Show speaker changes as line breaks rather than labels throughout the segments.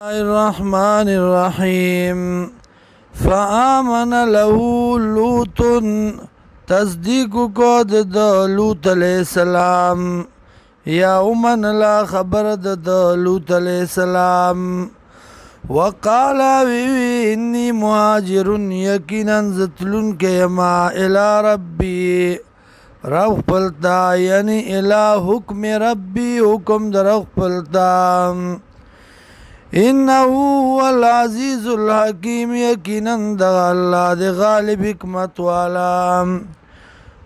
الرحمن الرحیم فآمن له لوط تصدیق کو د لوط علیہ السلام یا امن لا خبر د لوط علیہ السلام وقال انی مهاجر یقینا زتلن کما الی ربی رب پلتا یعنی الی حکم ربی حکم در رب پلتا انه هو العزیز الحکیم یقینا د الله د غالب حکمت والا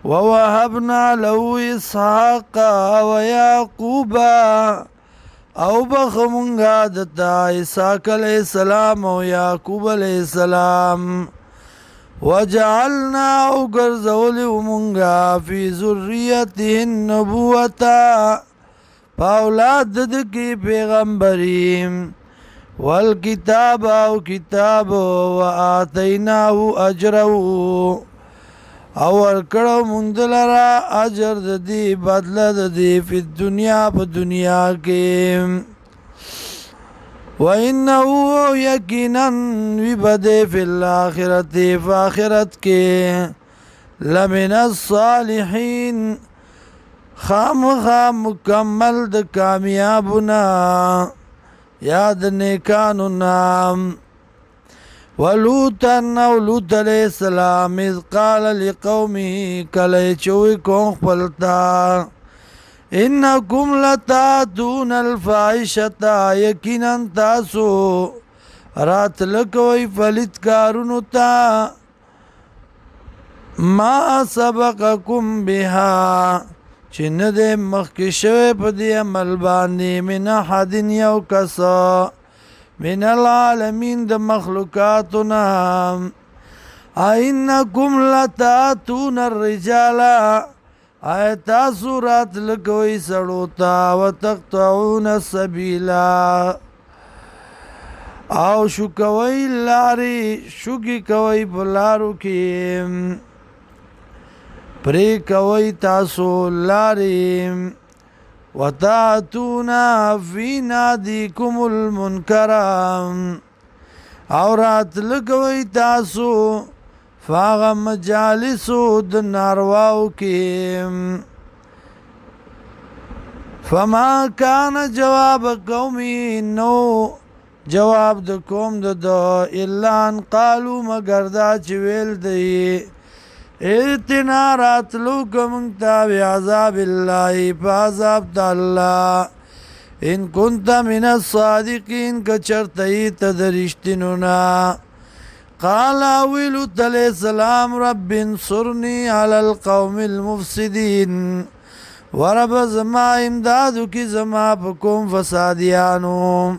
ووهبنا له اسحاق ويعقوب او بخمونگا دتا اسحاق علیہ السلام و یعقوب علیہ السلام وجعلنا غرزول مونگا فی ذریته النبوة پاولاد دکی پیغمبریم والکتاب او کتاب و آتیناه اجره او ورکڑو مندلرا اجر دی بدل دی فی الدنیا پا دنیا کے وَإِنَّهُ یقیناً وِبَدے فی الاخرت فآخرت کے لمن الصالحین خام مکمل د کامیابنا یاد نیکانو نام ولوطن او لوط علیہ السلام اذ قال لقومه کلی چوی کون خپلتا انکم لتاتون الفاحشتا یقینا تاسو رات لکوی فلت کارونو تا ما سبقکم بها چن دے مخی شوی پا دی عمل باندی من احد یو کسا من العالمین د مخلوقاتنا اینکم لتاتون الرجال آیتا سورات لکوی سڑوتا و تقطعون السبیلا او شکوی لاری شکی کوی پلارو کی پری کوي تاسو لاریم وتاتونا فی نادیکم المنکر او رات لکوي تاسو فاغ مجالسو د نارواو کی فما کان جواب قومی نو جواب د قوم د الا ان قالو مگر دا چې ویل دی اتنا راتلو کمنگتا بعذاب اللہ فعذاب دا اللہ ان کنتا من الصادقین کچرتئی تدرشتنونا قال ویلوت علیہ السلام رب انصرنی علی القوم المفسدین ورب زما امدادو کی زما پکم فسادیانو